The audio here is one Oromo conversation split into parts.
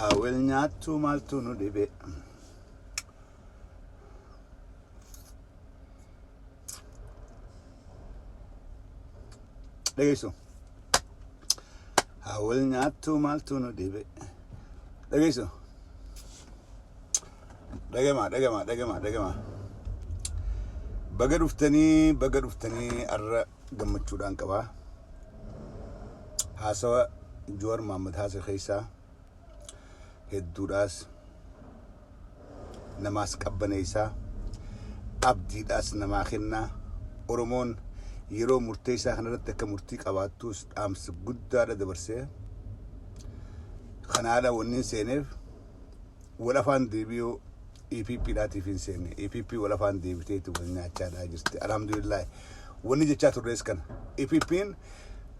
Awel nyatu maltu nu dibe. Dhageyso. Awel nyatu maltu nu dibe. Dhageyso. Dhagema. Baga dhuftanii arra gammachuudhaan qaba. Haasawa Joowar Mohammad Hasan keessaa hedduudhaas namaas qabbaneessaa abdiidhaas namaa kennaa Oromoon yeroo murteessaa kanarratti akka murtii qabaattus dhaamsa guddaadha dabarsee kanaadha wanni seeneef wal afaan deebi'uu EPP dhaatiif hin seenne EPP wal afaan deebiteetu wal nyaachaadhaa jirti alhamdulillah wanni jechaa turrees kana EPP'n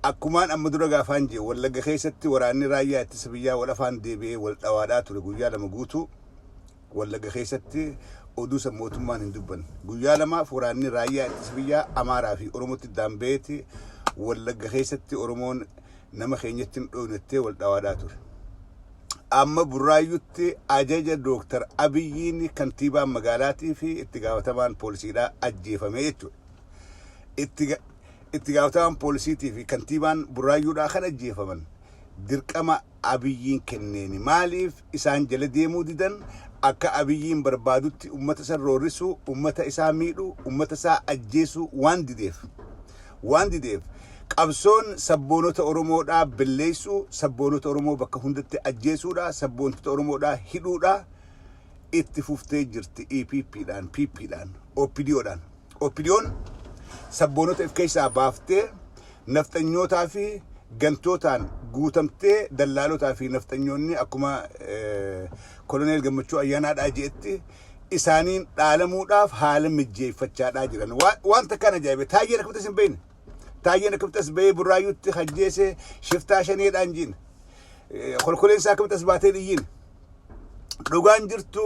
akkumaan amma dura gaafaan jee Wallagga keessatti waraanni raayyaa ittisa biyyaa wal afaan deebi'ee wal dhawaadhaa ture guyyaa lama guutuu Wallagga keessatti oduu san mootummaan hin dubbanne guyyaa lamaaf waraanni raayyaa ittisa biyyaa Amaaraa fi Oromootti daambeeti Wallagga keessatti Oromoon nama keenyatti hin dhoonettee wal dhawaadhaa ture amma Burraayyutti ajaja Dooktar Abiyyiin kantiibaan magaalaatii fi itti gaafatamaan poolisiidhaa ajjeefamee jechuudha itti gaafatamaan poolisiitii fi kantiibaan Burraayyuudhaa kan ajjeefaman dirqama Abiyyiin kenneeni maaliif isaan jala deemuu didan akka Abiyyiin barbaadutti ummata isaa roorrisuu ummata isaa miidhuu ummata isaa ajjeesuu waan dideef qabsoon sabboonota Oromoodhaa billeessuu sabboonota Oromoo bakka hundatti ajjeesuudha sabboonota Oromoodhaa hidhuudha itti fuftee jirti EPPdhaan PPdhaan OPDO'n sabboonota if keessaa baaftee nafxanyootaa fi gantootaan guutamtee dallaalotaa fi nafxanyoonni akkuma koloneel Gammachuu Ayyaanaadhaa jeetti isaaniin dhaalamuudhaaf haala mijjeeffachaadhaa jiran wanta kana ajaa'ibe taayyeen akkamitti hin beekne taayyeen akkamitti bahee Burraayyuutti hajjeese shiftaa shaneedhaan jiin kolkoleensaa akkamitti as baatee dhiyyiin dhugaan jirtu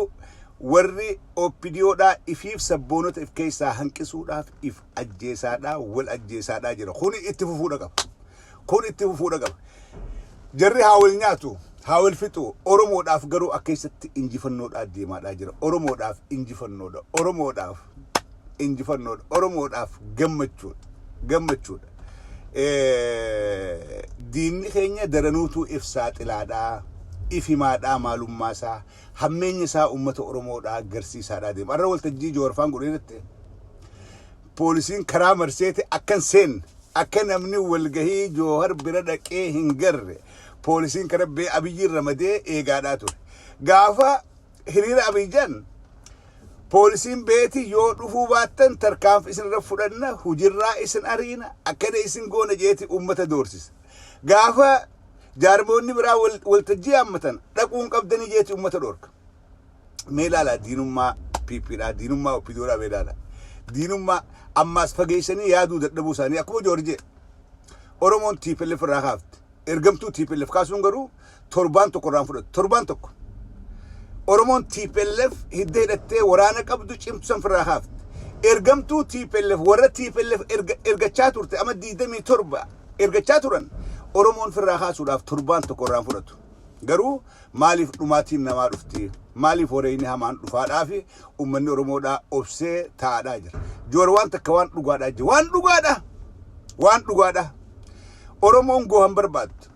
warri OPDO'dhaa ifiif sabboonota if keessaa hanqisuudhaaf if ajjeesaadhaa wal ajjeesaadhaa jira kun itti fufuudha qaba jarri haawil nyaatu haawil fixu Oromoodhaaf garuu akkeessatti injifannoodhaa deemaadhaa jira Oromoodhaaf injifannoodha Oromoodhaaf gammachuudha diinni keenya daranuutu if saaxilaadhaa ifimaadhaa maalummaasaa hammeenya isaa ummata Oromoodhaa agarsiisaadhaa deema arra waltajjii Joorfaan godheetti poolisiin karaa marseeti akkan seen akka namni walgahii Joohar bira dhaqee hin garre poolisiin kana bee Abiyyiin ramadee eegaadhaa ture gaafa hiriira Abiyyiin poolisiin beeti yoo dhufuu baattan tarkaanfa isinirra fudhanna hujirraa isin ariina akkana isin goona jeeti ummata doorsisa gaafa jaarmoonni biraa waltajjii hammatan dhaquun qabdanii jeeti ummata dhoorka mee ilaala diinummaa PPdhaa diinummaa OPDO'dhaa mee ilaala diinummaa ammaas fageessanii yaaduu dadhabuu isaanii akkuma Joorjee Oromoon TPLF irraa kaafte ergamtuu TPLF kaasuun garuu torbaan tokko irraan fudhatu torbaan tokko Oromoon TPLF hidda hidhattee waraana qabdu cimtu san irraa kaafte ergamtuu TPLF warra TPLF ergachaa turte ama 27 ergachaa turan Oromoon firraa kaasuudhaaf torbaan tokko irraan fudhatu garuu maaliif dhumaatiin namaa dhufti maaliif horeeyni hamaan dhufaadhaa fi ummanni Oromoodhaa obsee taa'aadhaa jira Joor waan takka waan dhugaadha Oromoon goohan barbaaddu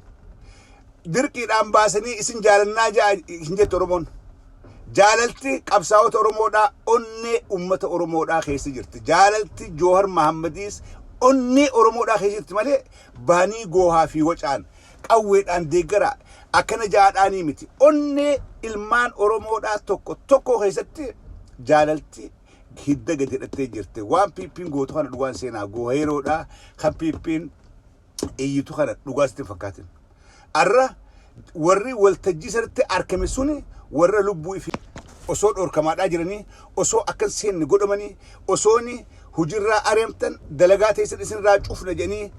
dirqiidhaan baasanii isin jaalannaa hin jettu Oromoon jaalalti qabsaa'ota Oromoodhaa onnee ummata Oromoodhaa keessa jirti jaalalti Joohar Mahammadiis onnee Oromoodhaa keessa jirti malee baanii goohaa fi wacaan qawweedhaan deeggaraa akkana jaadhaanii miti onnee ilmaan Oromoodhaa tokko keessatti jaalalti hidda gadi hidhattee jirti waan PP'n gootu kana dhugaan seenaa gooheeroodhaa kan PP'n iyyitu kana dhugaa sitti fakkaatin arra warri waltajjii sirriitti argame suni warra lubbuu ifi osoo dhorkamaadhaa jiranii osoo akkan seenni godhamanii osooni hujirraa areemtan dalagaa teessan isinirraa cufna jedhanii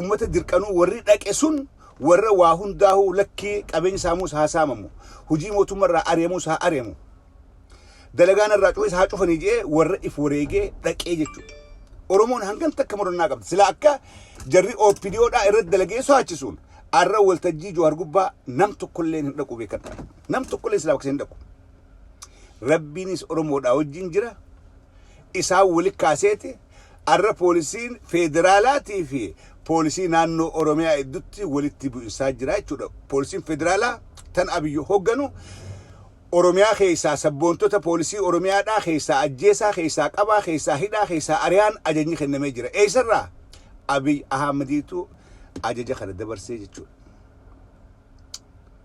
ummata dirqanuu warri dhaqe sun warra waa hundaa'uu lakkii qabeenya saamuus haa saamamu hujii mootummaarraa areemuus haa areemu dalagaan irraa cufa haa cufanii jee warra if wareegee dhaqee jechuudha Oromoon hangan takka murannaa qabdi sila akka jarri OPDO'dhaa irratti dalagee soachisuun arra waltajjii Jawaar gubbaa nam tokkolleen hin dhaqu beekadha. Nam tokkolleen silaa bakka hin dhaqu. Rabbiinis Oromoodhaa wajjin jira. Isaa wali kaaseeti arra poolisiin federaalaatii fi poolisii naannoo Oromiyaa iddutti walitti bu'isaa jira jechuudha. Poolisiin federaalaa tan Abiyyi hoogganu Oromiyaa keessaa sabboontota poolisii Oromiyaadhaa keessaa ajjeesaa keessaa qabaa keessaa hidhaa keessaa ariyaan ajajni kennamee jira. Eessarraa Abiy Ahmediitu ajaja kana dabarsee jechuudha.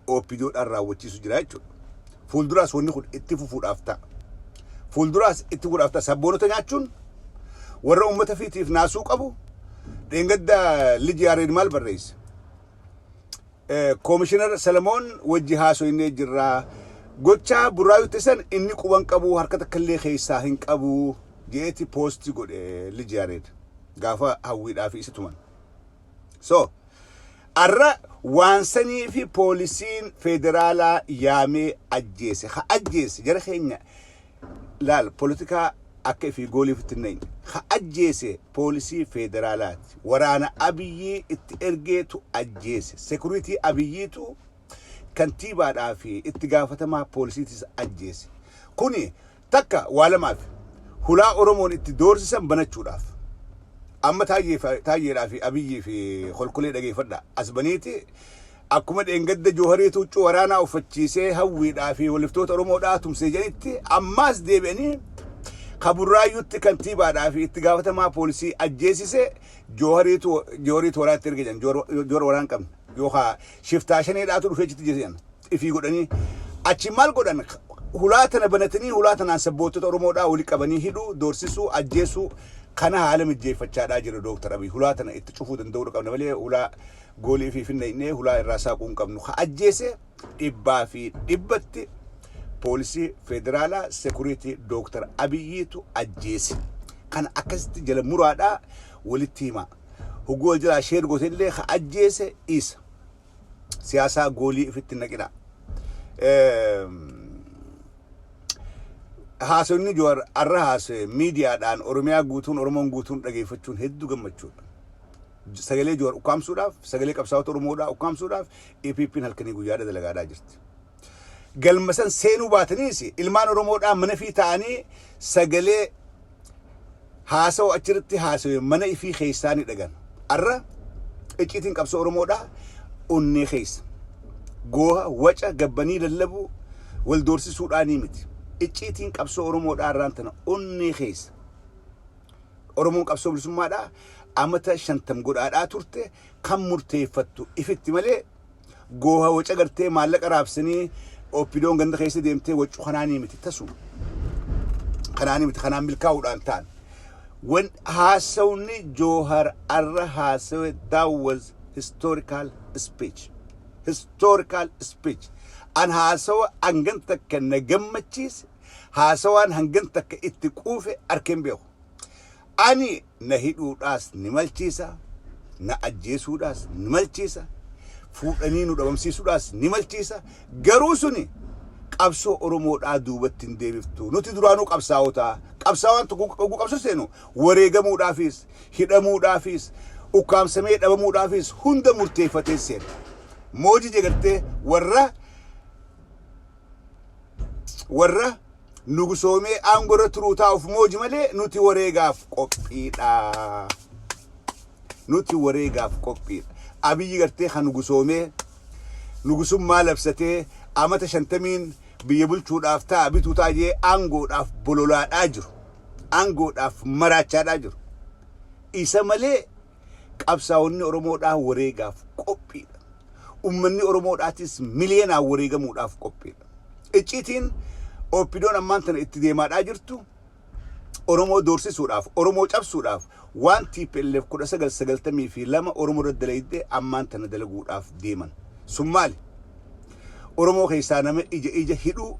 OPDOdhaan raawwachiisu jira jechuudha. Fuulduraas wanni kun itti fufuudhaaf ta'a. Fuulduraas itti fufuudhaaf ta'a. Sabboonota nyaachuun warra uummata fiitiif naasuu qabu. Dheengadda Liji Yaareed maal barreesse? Koomishinar Salamoon wajji haasoynee jirraa. Gochaa burraayutti san inni quban qabu harka takkallee keessaa hin qabu jeeti poostii godhe Liji Yaareed gaafa hawwiidhaa fi isa tuman. So arra waan sanii fi poolisiin federaalaa yaamee ajjeese. Ha ajjeese jara keenya laal politikaa akka fi gooliif itti nayin. Ha ajjeese poolisii federaalaati. Waraana Abiyyi itti ergeetu ajjeese. Security Abiyyiitu kantiibaadhaa fi itti gaafatamaa poolisiitis ajjeese. Kuni takka waa lamaaf hulaa Oromoon itti doorsisan banachuudhaaf. Amma taayyeedhaa fi Abiyyi fi kolkolee dhageeffadha. Asbaniiti akkuma dheengadda Joohariitu huccuu waraanaa uffachiisee hawwiidhaa fi waliftoota Oromoodhaa tumsee jedhanitti ammaas deebi'anii kaburraayyuutti kantiibaadhaa fi itti gaafatamaa poolisii ajjeesise Joohariitu waraatti erge jedhan Joora waraan qabne. Yookaan shiftaa shaneedhaatu dhufee jitti jedhan ifii godhanii achi maal godhan hulaa tana banatanii hulaa tanaan sabboottota Oromoodhaa wali qabanii hidhuu doorsisuu ajjeesuu kana haala mijjeeffachaadhaa jira Dooktar Abiy. Hulaa tana itti cufuu danda'uu qabna malee hulaa goolii fi finneennee hulaa irraa saaquu hin qabnu. Ha ajjeese dhibbaa fi dhibbatti poolisii federaalaa security Dooktar Abiyyiitu ajjeese. Kana akkasitti jala muraadhaa walitti himaa. Huguu wal jalaa sheer gootellee ha ajjeese isa. Siyaasaa goolii ifitti naqina. Haasonni Jawaar arra haasee miidiyaadhaan Oromiyaa guutuun Oromoon guutuun dhageeffachuun hedduu gammachuudha. Sagalee Jawaar ukkaamsuudhaaf, sagalee qabsaa'ota Oromoodhaa ukkaamsuudhaaf EPP'n halkanii guyyaadha dalagaadhaa jirti. Galmasan seenuu baataniis ilmaan Oromoodhaa mana fi ta'anii sagalee haasa'u achirratti haasawee mana ifii keessaanii dhagan. Arra icciitiin qabsoo Oromoodhaa onnee keessa. Gooha waca gabbanii lallabuu wal doorsisuudhaanii miti. Icciitiin qabsoo Oromoodhaa irraan tana onnee keessa. Oromoon qabsoo bilisummaadhaa amata 50 godhaadhaa turte kan murteeffattu ifitti malee gooha waca gartee maallaqa raabsanii OPDOon ganda keessa deemtee waccu kanaanii miti tasu. Kanaanii miti kanaan milkaa'uudhaan ta'an. When haasawni Jawar arra haasawe, that was historical speech. Historical speech. An haasawa hangan takka na gammachiise, haasawaan hangan takka itti quufe arkeen beeku. Ani na hidhuudhaas ni malchiisa, na ajjeesuudhaas ni malchiisa, fuudhanii nu dhabamsiisuudhaas ni malchiisa. Garuu suni qabsoo Oromoodhaa duubatti hin deebiftu. Nuti duraanuu qabsaa'otaa. Qabsaawwan tokko qabsoo seenu wareegamuudhaafis, hidhamuudhaafis, ukkaamsamee dhabamuudhaafis hunda murteeffatee seena. Mooji jegartee warra nugusoomee aangorra turuu taa'uuf mooji malee nuti wareegaaf qophiidha. Nuti wareegaaf qophiidha. Abiyyi gartee kan nugusummaa labsatee amata 50 biyya bulchuudhaaf ta'a bituu taa'ee aangoodhaaf bololaadhaa jiru. Aangoodhaaf maraachaadhaa jiru. Isa malee qabsaa'onni Oromoodhaa wareegaaf qophiidha. Uummanni Oromoodhaatis miliyoonaan wareegamuudhaaf qophiidha. Icciitiin OPDOon ammaan tana itti deemaadhaa jirtu Oromoo doorsisuudhaaf, Oromoo cabsuudhaaf waan TPLF 1992 Oromoo irratti dalaydee ammaan tana dalaguudhaaf deeman. Sun maali? Oromoo keessaa nama ija hidhuu,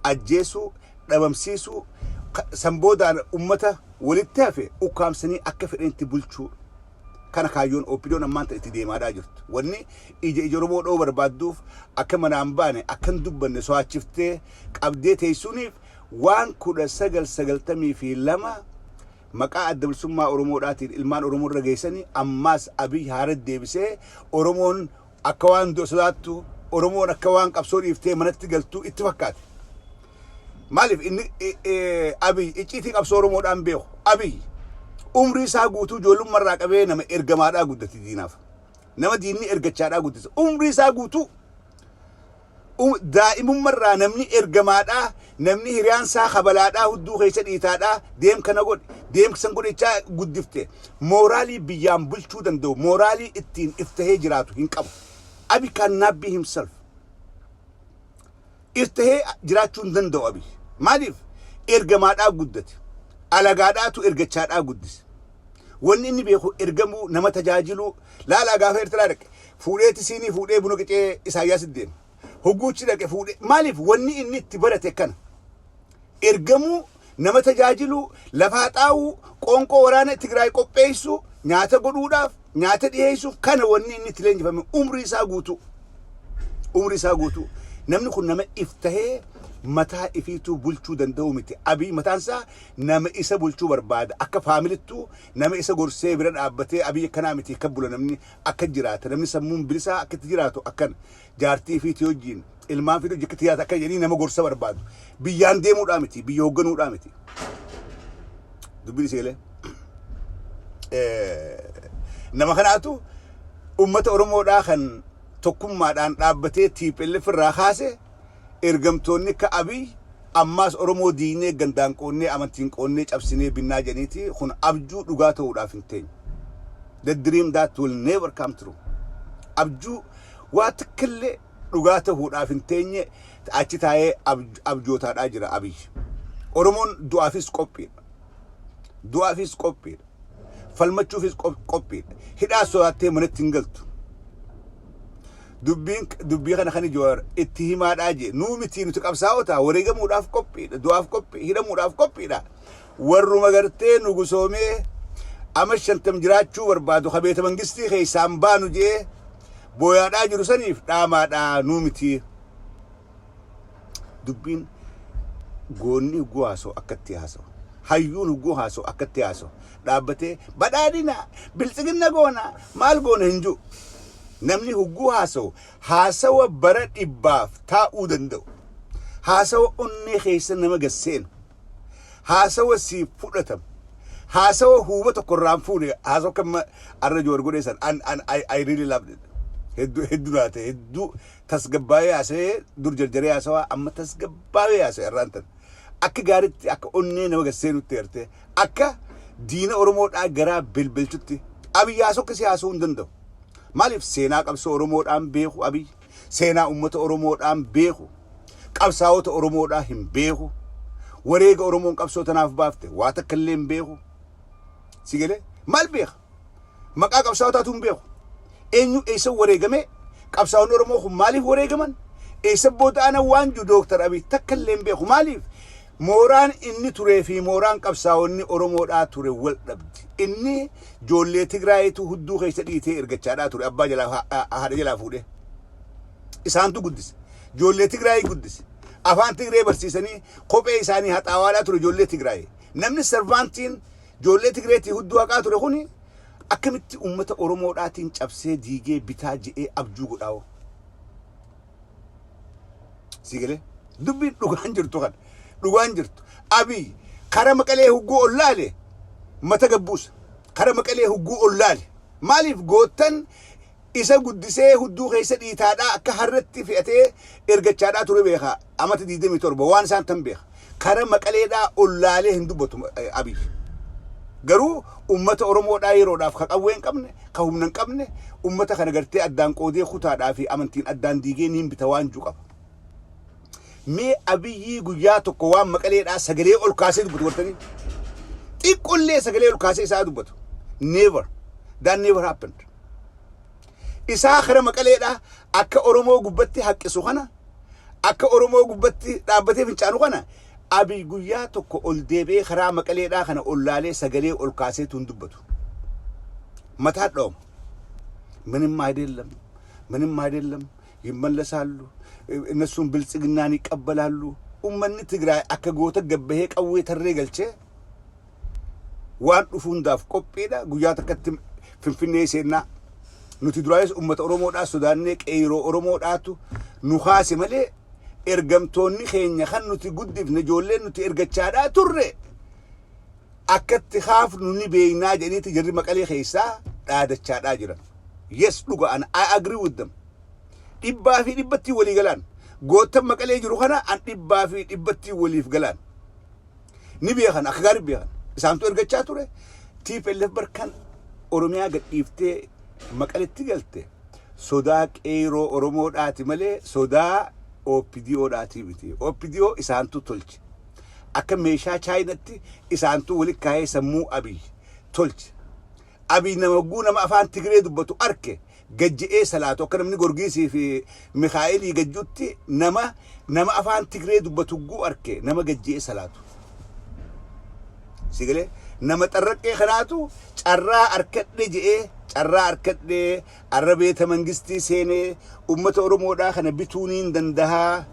ajjeesuu, dhabamsiisuu, sanboodaan ummata walitti hafe ukkaamsanii akka fedhanitti bulchuu. Kana kaayyoon OPDOon ammaan tana itti deemaadhaa jirtu. Wanni ija Oromoo dhoo barbaadduuf akka manaan baane akkan dubbanne so'achiftee qabdee teessuuniif waan 1992 maqaa adda bilisummaa Oromoodhaatiin ilmaan Oromoo irra geessanii ammaas Abiy haarat deebisee Oromoon أكوان دو سلاتو أورمون أكوان قبصون يفتي منت قلتو اتفقات مالف إن أبي إجتي قبصون أورمون أمبيو أبي عمري ساقوتو جولم مرة كبير نما إرجمادا قدتي ديناف نما ديني إرجتشادا قدتي عمري ساقوتو دائما مرة نمني إرجمادا نمني هريان سا خبلادا هدو خيسد إيتادا ديم كنقول ديم سنقول إيشا قدفته مورالي بيام بلشو دندو مورالي التين افتهي جراتو هنكب أبي كان نبي himself افتهي جراتو دندو أبي ماليف إرجمادا قدتي ألاقاداتو إرجتشادا قدس واني إني بيخو إرجمو نما تجاجلو لا غافر تلارك فوليت سيني فولي بنو كتير إساياس الدين هجوتشي لك فولي مالف واني إني تبرت كنا إرجمو نما تجاجلو لفاتاو كونكو ورانا تجراي كوبيسو نياتا قدوداف نياتا ديهيسو كان واني إني تلينج فمي عمري ساقوتو نمني كن نما افتهي متى إفيتو بولشو دندو متي أبي متانسا نما إسا بولشو برباد أكا فاميلتو نما إسا غرسي برد أبتي أبي كنامتي كبولا نمني أكا جرات نمني سمون بلسا أكا تجراتو أكا جارتي فيتو جين ilmaan fidu jiktiyaata akka jedhanii nama gorsa barbaadu biyyaan deemuudha miti biyya hoogganuudha miti dubbiin seelee nama kanaatu ummata oromoodhaa kan tokkummaadhaan dhaabbatee TPLF irraa kaase ergamtoonni ka abii ammaas oromoo diinee gandaan qoonnee amantiin qoonnee cabsinee binnaa janiiti kun abjuu dhugaa ta'uudhaaf hin teenye the dream that will never come true abjuu waa tikillee dhugaa ta'uudhaaf hin teenye achi taa'ee abjootaadhaa jira abii oromoon du'aafis qophiidha falmachuufis qophiidha hidhaa sodaattee manatti hin galtu dubbii kana kan ijoor itti himaadhaa je nuu miti nuti qabsaa'ota wareegamuudhaaf qophiidha du'aaf qophii hidhamuudhaaf qophiidha warruma gartee nu gusoomee ama 50 jiraachuu barbaadu qabeeta mangistii keessaan baanu jee booyaadhaa jiru saniif dhaamaadhaa nuu miti dubbiin goonni huguu haasoo akkatti haasoo hayyuun huguu haasoo akkatti haasoo dhaabbatee badhaadhina biltsiginna goona maal goona hin jiru namni huguu haasawa bara dhibbaaf taa'uu danda'u haasawa onnee keessa nama gasseenu haasawa siif fudhatamu haasawa huuba tokkorraan fuune haasawa kan arra joor godheessan I really loved it hedduu laate hedduu tasgabbaa'ee haasawee dur jarjaree haasawaa amma tasgabbaa'ee haasawee irraan tan akka gaaritti akka onnee nama gasseenutti erte akka diina oromoodhaa garaa bilbilchutti abiyyi haasoo akkasii haasawuu hin danda'u maaliif seenaa qabsoo oromoodhaan beeku abiyyi seenaa ummata oromoodhaan beeku qabsaa'ota oromoodhaa hin beeku wareega oromoon qabsoo tanaaf baafte waa takka illee hin beeku si galee maal beeka maqaa qabsaa'otaatu hin beeku eenyu eessa wareegame qabsaa'onni oromoo kun maaliif wareegaman eessa booda'ana waan ju dooktar abiy takka illee hin beeku maaliif mooraan inni turee fi mooraan qabsaa'onni oromoodhaa ture wal dhabdi inni joollee tigraayitu hudduu keessa dhiitee ergachaadhaa ture abbaa jalaa haadha jalaa fuudhee isaantu guddise joollee tigraayii guddise afaan tigree barsiisanii kophee isaanii haxaawaadhaa ture joollee tigraayii namni sarvaantiin joollee tigreetii hudduu haqaa ture kuni akkamitti ummata oromoodhaatiin cabsee diigee bitaa je'ee abjuu godhaawo si galee dubbiin dhugaan jirtu kan dhugaan jirtu abiy kara maqalee hugguu ollaale mata gabbuusa kara maqalee hugguu ollaale maaliif gootan isa guddisee hudduu keessa dhiitaadhaa akka harratti fe'atee ergachaadhaa ture beeka amata 27 waan isaan tan beeka kara maqaleedhaa ollaalee hin dubbatu abiy garuu ummata oromoodhaa yeroodhaaf ka qawwee hin qabne ka humna hin qabne ummata kana gartee addaan qoodee kutaadhaa fi amantiin addaan diigee niin bita waan juu qaba mee abiyyi guyyaa tokko waan maqaleedhaa sagalee ol kaasee dubbatu wartanii xiqqollee sagalee ol kaasee isaa dubbatu never that never happened isaa kara maqaleedhaa akka oromoo gubbatti haqqisu kana akka oromoo gubbatti dhaabbatee fincaanu kana abiy guyyaa tokko ol deebee karaa maqaleedhaa kana ollaalee sagalee ol kaasee tun dubbatu mataa dhooma ምንም አይደለም ይመለሳሉ እነሱን ብልጽግናን ይቀበላሉ ኡመኒ ትግራይ አከጎተ ገበሄ ቀዌ ተሬ ገልቼ ዋን ዱፉንዳፍ ቆጴዳ ጉያ ተከትም ፍንፍኔ ሴና nuti duraayis ummata Oromoodhaa sodaannee qeeroo Oromoodhaatu nu haase malee ergamtoonni keenya kan nuti guddifne ijoolleen nuti ergachaadhaa turre akkatti haafnu ni beeynaa jedhaniiti jarri Maqalee keessaa dhaadachaadhaa jiran. Yes, dhuga an I agree with them. Dhibbaa fi dhibbatti walii galaan gootan Maqalee jiru kana an dhibbaa fi dhibbatti waliif galaan ni beekan akka gaarii beekan isaantu ergachaa ture. TPLF barkan Oromiyaa gadhiiftee Maqaleetti galte sodaa qeeroo Oromoodhaati malee sodaa OPDOdhaati miti. OPDO isaantu tolche akka meeshaa chaayinatti isaantu wali kaayee sammuu Abiy tolche. Abiy nama guu nama afaan Tigree dubbatu arke gajje'ee salaatu akka namni Gorgiisii fi Mikhaa'elii gajjuutti nama afaan Tigree dubbatu guu arke nama gajje'ee salaatu. Sigalee nama xarraqqee kanaatu carraa arkadhe je'ee carraa arkadhe arrabeeta mangistii seenee ummata Oromoodhaa kana bituuniin dandahaa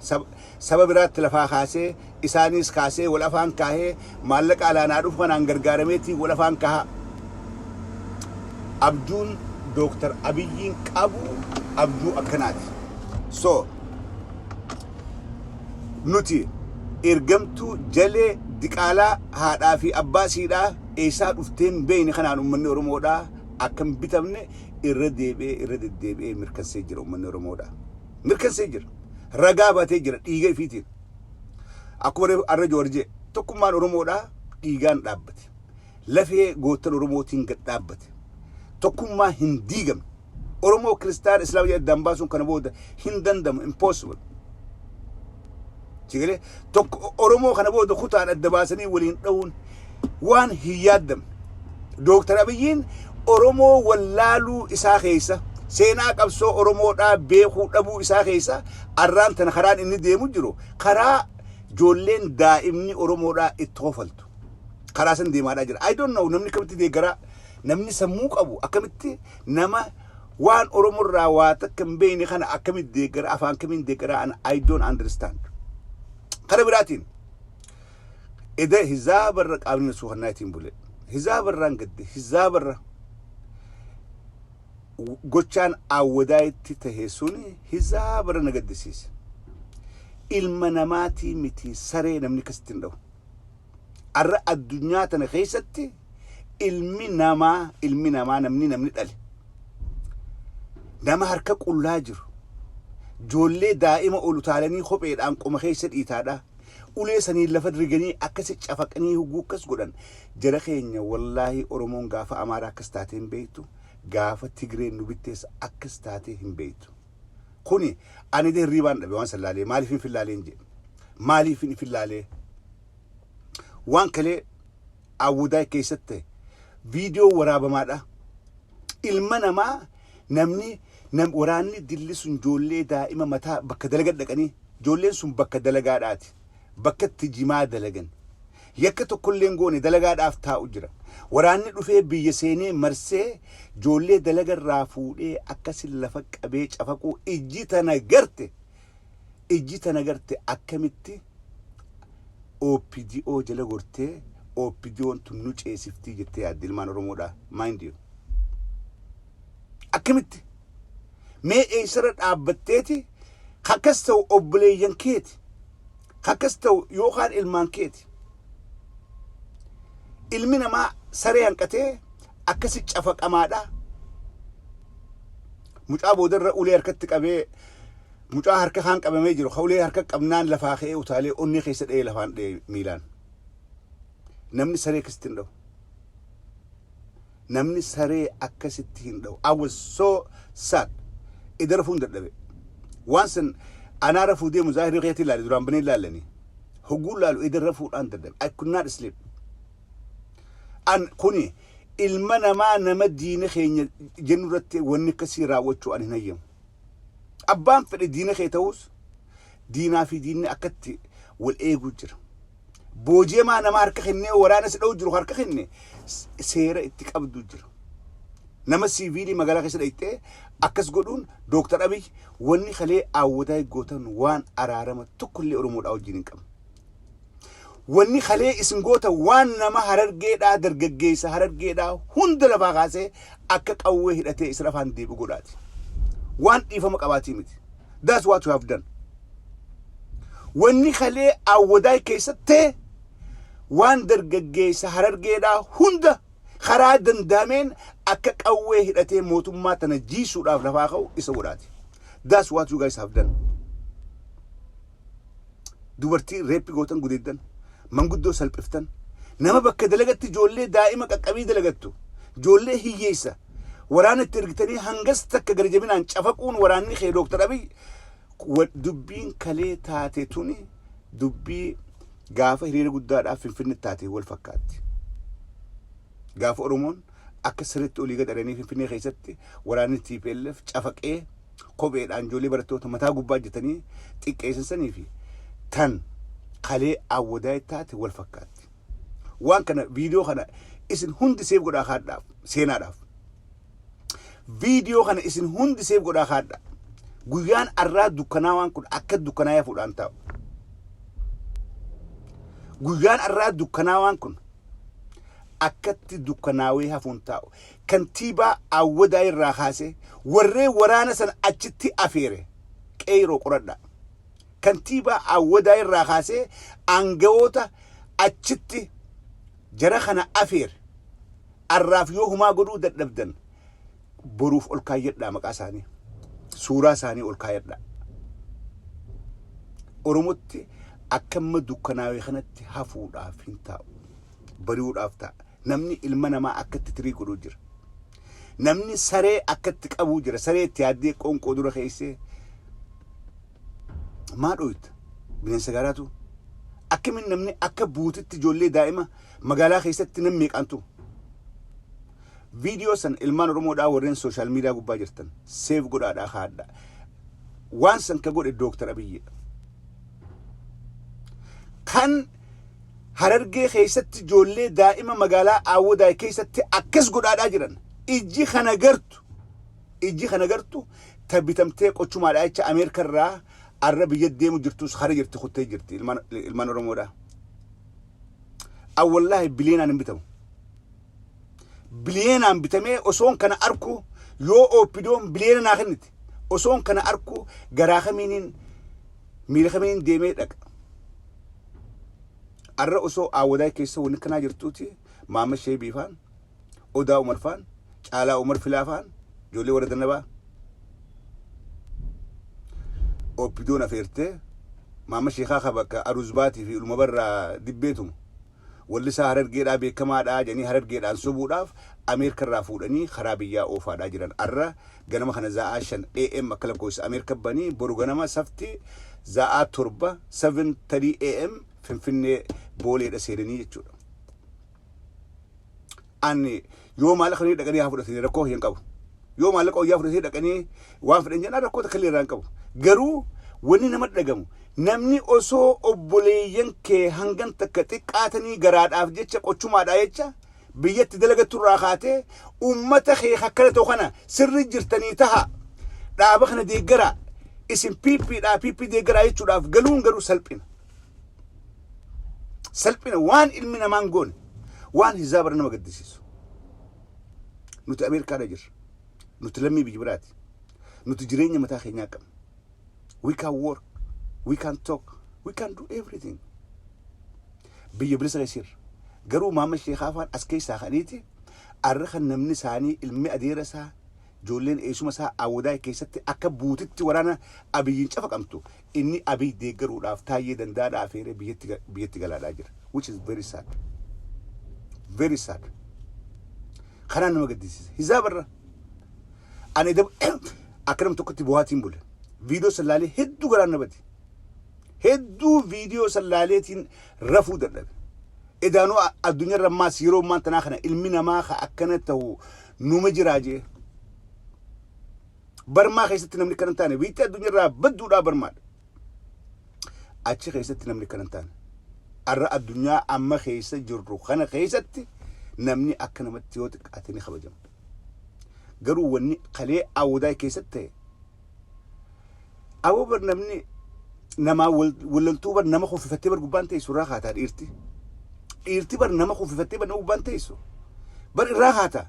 saba biraatti lafaa kaasee isaanis kaasee wal afaan kaahee maallaqa alaanaa dhufu kanaan gargaarameetii wal afaan kahaa. Abjuun Dr. Abiyyiin qabu abjuu akkanaati. So nuti ergamtuu jalee diqaalaa haadhaa fi abbaa siidhaa eessaa dhufteen beeyne kanaan ummanni Oromoodhaa akkam bitamne irra deddeebi'ee mirkansee jira ummanni Oromoodhaa. Mirkansee jira. Ragaa baatee jira dhiiga ifiitiin. Akkuma arra Joorjee tokkummaan Oromoodhaa dhiigaan dhaabbate. Lafee goottan Oromootiin gad dhaabbate. Tokkummaa hin diigamne. Oromoo Kiristaan Islaam jedhan baasuun kana booda hin dandamu impossible. Sigale tokko Oromoo kana booda kutaan adda baasanii waliin dhawuun waan hin yaadamne. Dr. Abiyyiin Oromoo wallaaluu isaa keessa seenaa qabsoo Oromoodhaa beekuu dhabuu isaa keessa arraan tana karaan inni deemu jiru karaa ijoolleen daa'imni Oromoodhaa itti hofaltu. Karaa san deemaadhaa jira. I don't know namni kamitti deeggaraa namni sammuu qabu akkamitti nama waan Oromoorraa waa takka hin beekne kana akkamitti deeggara afaan kamiin deeggaraa I don't understand. Kana biraatiin eda hizaabarra qaabni suuhannaatiin bule hizaabarraan gadde hizaabarra gochaan awwadaayitti tahee suni hizaabarra na gaddisiise. Ilma namaatii miti saree namni kasitti hin dhawu. Arra addunyaa tana keessatti ilmi namaa namni dhale nama harka qullaa jiru ijoollee daa'ima ol utaalanii kopheedhaan qoma keessa dhiitaadha ulee sanii lafa riganii akkasi cafaqanii huguu akkas godhan jara keenya wallaahi Oromoon gaafa Amaaraa akkas taatee hin beektu gaafa Tigreen nu bitteessa akkas taatee hin beektu. Kuni ani dee hirriibaan dhabe waan sallaalee maaliif hin fillaalee hin jedhe maaliif hin fillaalee waan kalee awwadaa keessatti video waraabamaadha. Ilma namaa namni waraanni dilli sun ijoollee daa'ima mataa bakka dalagaa dhaqanii ijoolleen sun bakka dalagaadhaati. Bakka itti jimaa dalagan. Yakka tokkolleen goone dalagaadhaaf taa'u jira. Waraanni dhufee biyya seenee marsee ijoollee dalagarraa fuudhee akkasin lafa qabee cafaquu ijji tana garte akkamitti OPDO jala gortee OPDO'n tun nu ceesiftii jettee yaadde ilmaan Oromoodhaa mind you. Akkamitti mee eessarra dhaabbatteeti akkas ta'u obboleeyyan keeti akkas ta'u yookaan ilmaan keeti. Ilmi namaa saree hanqatee akkasi cafaqamaadha. Mucaa boodarra ulee harkatti qabee mucaa harka kaan qabamee jiru ulee harka qabnaan lafaa ka'ee utaalee onni keessa dha'ee lafaan dha'ee miilaan. Namni saree akkasitti hin dhawu. Namni saree akkasitti hin dhawu. I was so sad. Idara fuun dadhabe. Waan san anaara fuudhee muzaahirii keetii ilaale duraan banee ilaalanii. Hogguu laalu idara fuudhaan dadhabe. I could not sleep. An kuni ilma namaa nama diina keenya jennu irratti wanni akkasii raawwachuu an hin hayyamu. Abbaan fedhe diina kee ta'us diinaa fi diinni akkatti wal eeguu jira. Booji'amaa nama harka kennee waraana si dha'u jiru harka kenne seera itti qabdu jira. Nama siviilii magaalaa keessa dhayitee akkas godhuun Dr. Abiy wanni kalee awwadaa gootan waan araarama tokkollee Oromoodhaa wajjin hin qabu. wanni kalee isin goota waan nama harargeedhaa dargaggeessa harargeedhaa hunda lafaa kaasee akka qawwee hidhatee isa lafaan deebi'u godhaati. Waan dhiifama qabaatii miti. That's what you have done. Wanni kalee awwadaa keessatti waan dargaggeessa harargeedhaa hunda karaa dandameen akka qawwee hidhatee mootummaa tana jiisuudhaaf lafaa ka'u isa godhaati. That's what you guys have done. Dubartii reeppi gootan gudeeddan. Manguddoo salphiftan. Nama bakka dalagatti ijoollee daa'ima qaqqabii dalagattu. Ijoollee hiyyeessa. Waraana itti ergitanii hangas takka gadi jabinaan cafaquun waraanni kee Dooktar Abiy dubbiin kalee taate tuni dubbii gaafa hiriira guddaadhaaf Finfinnee taate wal fakkaatti. Gaafa Oromoon akka sirriitti olii gadharanii Finfinnee keessatti waraanni TPLF cafaqee kopheedhaan ijoollee barattoota mataa gubbaa jetanii xiqqeessanii fi tan kalee awwadaa taate wal fakkaatti. Waan kana viidiyoo kana isin hundi seef godhaa kaadhaaf seenaadhaaf. Viidiyoo kana isin hundi seef godhaa kaadha. Guyyaan arraa dukkanaa waan kun akka dukkanaa yafuudhaan ta'u. Guyyaan arraa dukkanaa waan kun akkatti dukkanaawee hafuun ta'u. Kantiibaa awwadaa irraa kaasee warreen waraana sana achitti afeere qeeroo qoradha. Kantiibaa awwadaa irraa kaasee aangawoota achitti jara kana afeere arraaf yoo humaa godhuu dadhabdan boruuf ol kaayyadhaa maqaa isaanii suuraa isaanii ol kaayyadhaa. Oromotti akkamma dukkanaawee kanatti hafuudhaaf hin taa'u bari'uudhaaf ta'a. Namni ilma namaa akkatti tirii godhuu jira. Namni saree akkatti qabuu jira. Saree itti yaaddee qoonqoo dura keessee maa dhoyita bineensa gaaraatu akkamiin namni akka buutitti ijoollee daa'ima magaalaa keessatti namni meeqaantu. Viidiyoo san ilmaan Oromoodhaa warreen sooshaal miidiyaa gubbaa jirtan seef godhaadhaa haadha. Waan san ka godhe Dooktar Abiyyi kan Harargee keessatti ijoollee daa'ima magaalaa Awwadaa keessatti akkas godhaadhaa jiran ijji kana gartu tabbitamtee qochumaadhaa jecha Ameerikaa irraa arra biyya deemu jirtus hara jirti kuttee jirti ilmaan Oromoodhaa. Wallahi biliyeenaan hin bitamu. Biliyeenaan bitamee osoon kana arku yoo oppidoon biliyeena naa kenniti osoon kana arku garaa kamiiniin miila kamiiniin deemee dhaqa. Arra osoo Awwadaa keessa wanni kanaa jirtuuti Maamad Sheebii faan Odaa Umar faan Caalaa Umar Filaa faan ijoollee warra Dannabaa oppidoon afeertee Maamad Sheekaa ka bakka Aruzbaatii fi Ulma Barraa dibbeetumu walli isaa Harargeedhaa beekamaadhaa jedhanii Harargeedhaan sobuudhaaf Ameerikaa irraa fuudhanii karaa biyyaa oofaadhaa jiran. Arra ganama kana za'aa 5 AM akka lakkoofsa Ameerikaa banii boru ganama safti za'aa 7 7:30 AM Finfinnee booleedha seenanii jechuudha. Ani yoo maallaqa ni dhaqanii haa fudhatanii rakkoo hin qabu. Yoo maallaqa wayyaa fudhatanii dhaqanii waan fedhan jedhan rakkoo takka illee irraa hin qabu. Garuu wanni nama dhagamu namni osoo obboleeyyan kee hangan takka xiqqaatanii garaadhaaf jecha qochumaadhaa jecha biyyatti dalagattu irraa kaatee uummata kee akkana ta'u kana sirri jirtanii taha dhaaba kana deeggaraa isin piippiidhaa piippii deeggaraa jechuudhaaf galuun garuu salphina. Salphina waan ilmi namaan goone waan hizaabara nama gaddisiisu. Nuti Ameerikaadha jirra. Nuti lammii biyya biraati. Nuti jireenya mataa keenyaa qabna. We can work. We can talk. We can do everything. Biyya bilisa keessirra. Garuu Maamad Sheekaa faan as keessaa kaniiti arra kan namni isaanii ilmi adeera isaa ijoolleen eessuma isaa Awwadaa keessatti akka buutitti waraana Abiyyiin cafaqamtu inni Abiy deeggaruudhaaf Taayyee Dandaadhaa afeeree biyyatti galaadhaa jira. Which is very sad. Very sad. Kanaan nama gaddisiisa. Hizaabarra. Ani akka nama tokkotti bu'aatiin bule. Viidiyoo sallaalee hedduu garaan nabati. Hedduu viidiyoo sallaaleetiin rafuu dadhabe. Edaanuu addunyaarra ammaas yeroo ammaan tanaa kana ilmi namaa akkana ta'u numa jiraa jee. Barmaa keessatti namni kana hin taane biitti addunyaarraa badduudhaa barmaadha. Achi keessatti namni kana hin taane. Arra addunyaa amma keessa jirru kana keessatti namni akka namatti yoo xiqqaate ni kabajama. Garuu wanni kalee Awwadaa keessatti ta'e Awwabar namni nama wallaltuu bar nama kufifattee bar gubbaan teessu irraa haataa dhiirti bar nama kufifattee bar nama gubbaan teessu bar irraa haataa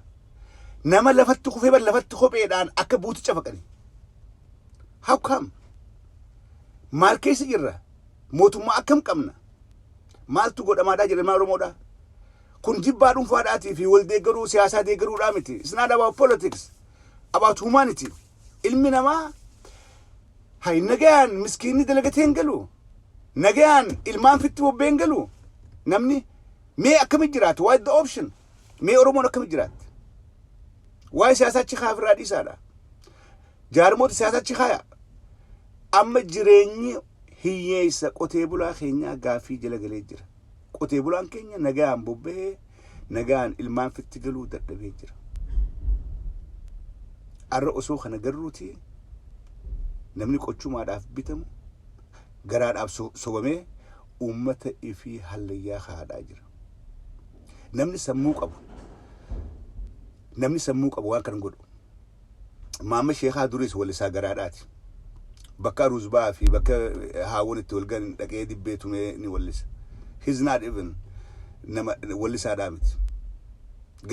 nama lafatti kufee bar lafatti kopheedhaan akka buuticha faqani how come maal keessa jirra mootummaa akkam qabna maaltu godhamaadhaa jedhamaa Oromoodhaa kun jibbaa dhuunfaadhaatii fi wal deeggaruu siyaasaa deeggaruudhaa miti it's not about politics about humanity ilmi namaa hay nagaan miskiinni dalagateen galu nagaan ilmaan fitti bobbeen galu namni mee akkam jiraatu why the option mee Oromoon akkam jiraatu why siyaasachi khaafirraa dhiisaadha jaarmoota siyaasachi khaya amma jireenyi hiyyeessa qotee bulaa keenya gaafii jala galee jira qotee bulaan keenya nagaan bobbee nagaan ilmaan fitti galuu dadhabee jira arra osoo kana garruuti namni qochumaadhaaf bitamu garaadhaaf sobamee ummata ifii hallayyaa haadhaa jira namni sammuu qabu waan kan godhu maama sheekhaa duris walisaa garaadhaati bakka ruzbaa fi bakka haawwan itti walgan dhaqee dibbeetumee ni wallisa he's not even nama wallisaadhaa miti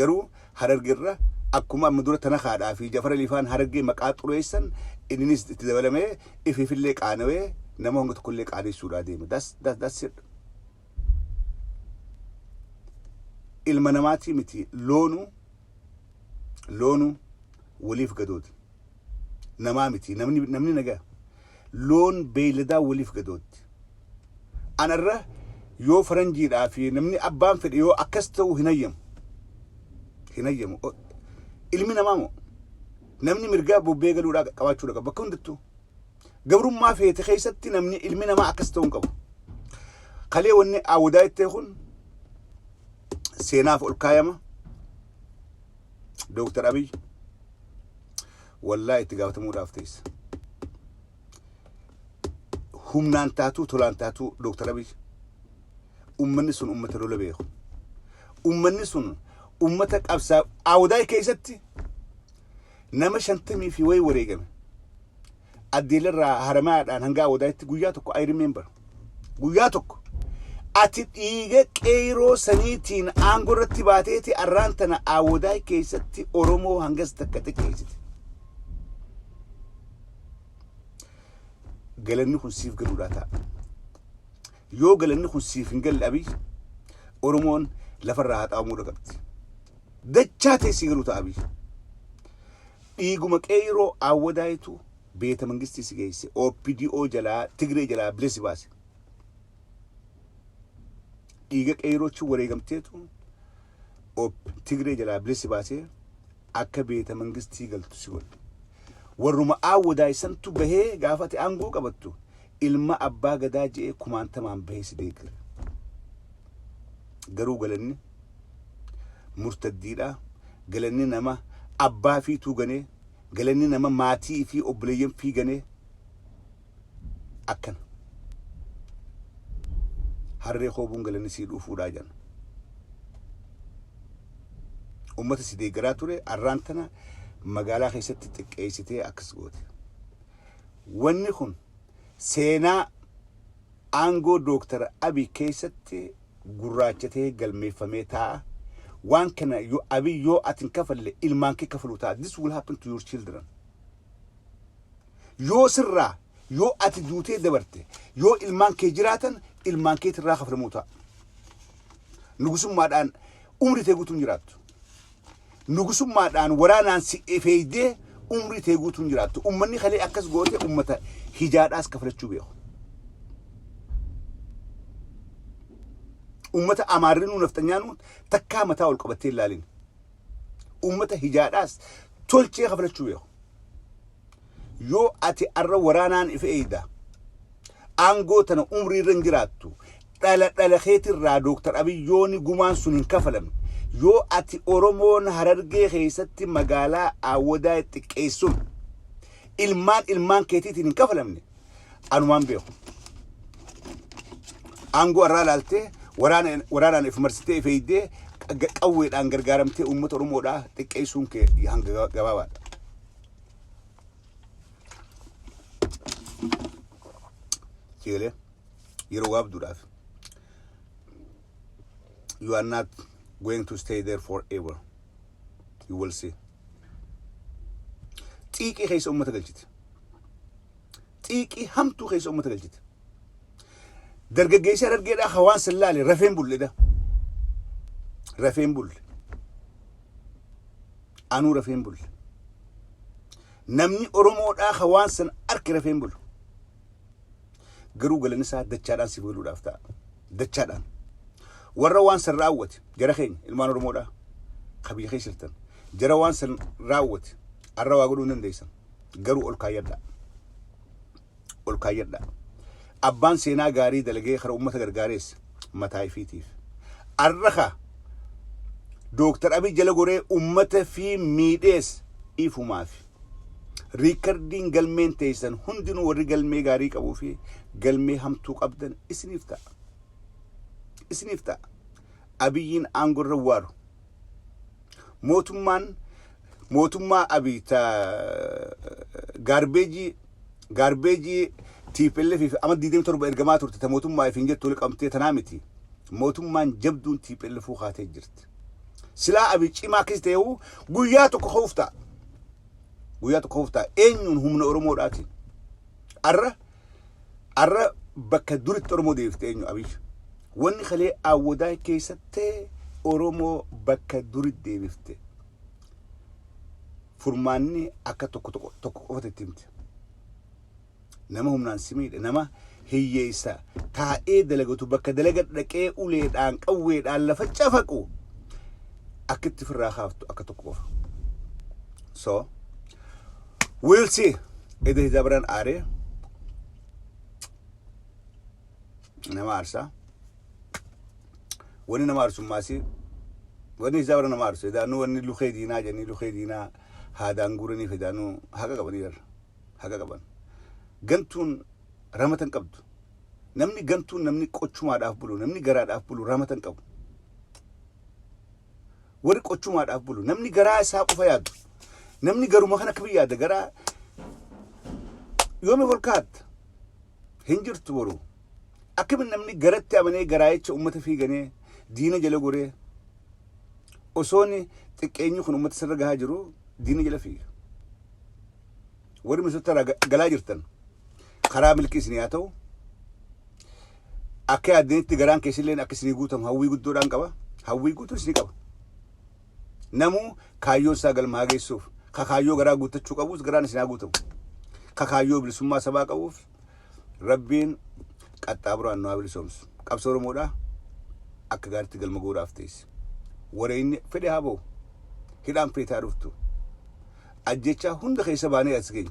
garuu harargirra akkuma mudura tana haadhaa fi Jafar Alifaan harargee maqaa xureessan innis itti dabalamee ififillee qaanawee nama hanga tokkollee qaaneessuudhaa deema that's it ilma namaatii miti loonu waliif gadooti namaa miti namni nagaa loon beeyladaa waliif gadooti anarra yoo faranjiidhaa fi namni abbaan fedhe yoo akkas ta'u hin hayyamu ilmi namaa moo namni mirgaa bobbee galuudhaa qabaachuudha qaba bakka hundattuu gabrummaa feete keessatti namni ilmi namaa akkas ta'uu qabu kalee wanni awudaa ittee kun seenaaf ol kaayama Dr. Abiy wallahi itti gaafatamuudhaaf teessa humnaan taatuu tolaan taatuu Dr. Abiy ummanni sun ummata lola beeku ummanni sun ummata qabsaa awudaa keessatti nama 50 fi way wareegame addiilarraa haramaadhaan hanga awudaatti guyyaa tokko I remember guyyaa tokko ati dhiiga qeeroo saniitiin aangoo irratti baateeti arraan tana awudaa keessatti Oromoo hangas takka tekeessiti galanni kun siif galuudhaa ta'a yoo galanni kun siif hin galle Abiy Oromoon lafarraa haxaamuudha qabdi dachaa teessii galuu ta'a Abiy dhiiguma qeeroo awudaayitu beeta mangistii si geesse OPDO jalaa Tigree jalaa bilisi baase dhiiga qeeroochi wareegamteetu Tigree jalaa bilisi baase akka beeta mangistii galtu si godhe warruma awudaayisantu bahee gaafate aangoo qabattu ilma abbaa gadaa je'ee kumaantamaan bahee si deeggare garuu galanni murtaddiidha galanni nama abbaa fi tuuganee galanni nama maatii fi obboleeyyan fiiganee akkana harree hoobuun galanni sii dhufuudhaa jedhan ummata si deeggaraa ture arraan tana magaalaa keessatti xiqqeessitee akkas goote wanni kun seenaa aangoo Dr. Abiy keessatti gurraachatee galmeeffamee taa'a waan kana yoo Abiy yoo atin kafalle ilmaan kee kafalu ta'a this will happen to your children yoo sirraa yoo ati duutee dabarte yoo ilmaan kee jiraatan ilmaan kee tirraa kafalamuu ta'a nugusummaadhaan umri tee guutuun jiraattu nugusummaadhaan waraanaan si feeydee umri tee guutuun jiraattu ummanni kalee akkas goote ummata hijaadhaas kafalachuu beeku ummata amaarrinuu naftanyaanuu takkaa mataa ol qabattee ilaalin ummata hijaadhaas tolchee kafalachuu beeku yoo ati arra waraanaan ife eeyda aangoo tana umrii irra jiraattu dhala keetirraa Dr. Abiy yooni gumaan sun hin kafalamne yoo ati Oromoon harargee keessatti magaalaa awwadaa xiqqeessuun ilmaan keetiitiin hin kafalamne anumaan beeku aangoo arraa laaltee waraanaan if marsitee if eeydee qawweedhaan gargaaramtee uummata Oromoodhaa xiqqeessuun kee hanga gabaabaadha Chile, yeroo gaabduudhaaf. You are not going to stay there forever. You will see. Xiiqii keessa uummata galchite. Xiiqii hamtuu keessa uummata galchite. Dargaggeessi Harargeedhaa hawaan sallaale rafeen bulledha. Rafeen bulle. Anuu rafeen bulle. Namni Oromoodhaa hawaan san arki rafeen bulu. Garuu galanni isaa dachaadhaan si buluudhaaf ta'a. Dachaadhaan. Warra waan san raawwate jara keenya ilmaan Oromoodhaa qabiyya keessa jirtan. Jara waan san raawwate arra waa godhuu hin dandeessan. Garuu ol kaayyadhaa. Ol kaayyadhaa. Abbaan seenaa gaarii dalagee kara uummata gargaareessa mataa ifiitiif. Arraqa Dooktar Abiy jala goree uummata fi miidhees ifumaaf. Riikardiin galmeen teessan hundinuu warri galmee gaarii qabuu fi galmee hamtuu qabdan isiniif ta'a. Isiniif ta'a. Abiyyiin aangorra waaru. Mootummaa Abiy gaarbeejii TPLF fi ama 27 ergamaa turte ta mootummaa ifin jettu liqamtee tanaa miti. Mootummaan jabduun TPLF kaatee jirti. Silaa Abiy cimaa keessa ta'uu guyyaa tokko hoofta. Guyyaa tokko hoofta eenyuun humna Oromoodhaati. Arra bakka duritti Oromoo deebifte eenyu Abiy. Wanni kalee awwadaa keessatti Oromoo bakka duritti deebifte. Furmaanni akka tokko qofatti himte. Nama humnaan simiidha. Nama hiyyeessa taa'ee dalagatu bakka dalaga dhaqee uleedhaan qawweedhaan lafa cafaqu akkitti firraa kaaftu akka tokko qofa. So we'll see. Ede hizabran aare nama arsa. Wani nama arsu maasi. Wani hizabran nama arsu. Edaanu wani lukhee diinaa janii lukhee diinaa haadaan guuranii fidaanu haqa qabanii jirra. Haqa qaban. Gantuun ramatan qabdu. Namni gantuun namni qochumaadhaaf bulu, namni garaadhaaf bulu ramatan qabu. Warri qochumaadhaaf bulu, namni garaa isaa qofa yaadu. Namni garuma kana akka yaada garaa yoome volkaat hin jirtu boru. Akkamiin namni garatti amanee garaa jecha uummata fiiganee diina jala goree osooni xiqqeenyi kun uummata sirra gahaa jiru diina jala fiiga. Warri misoota galaa jirtan. Karaa milkii isinii haa ta'u akka yaadanitti garaan keessilleen akka isinii guutamu hawwii guddoodhaan qaba. Hawwii guutuun isinii qaba. Namuu kaayyoo isaa galmaa geessuuf kakaayyoo garaa guutachuu qabuus garaan isinii haa guutamu. Kakaayyoo bilisummaa sabaa qabuuf Rabbiin qaxxaaburaan nu haa bilisoomsu. Qabsoo Oromoodhaa akka gaariitti galma goodhaaf teessi. Warreen fedhe haa ba'u. Hidhaan feetaa dhuftu. Ajjechaa hunda keessa baanee as geenya.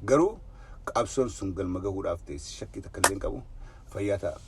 Garuu qabsoon sun galma gahuudhaaf teessi shakkii takka illee hin qabu. Fayyaa ta'a.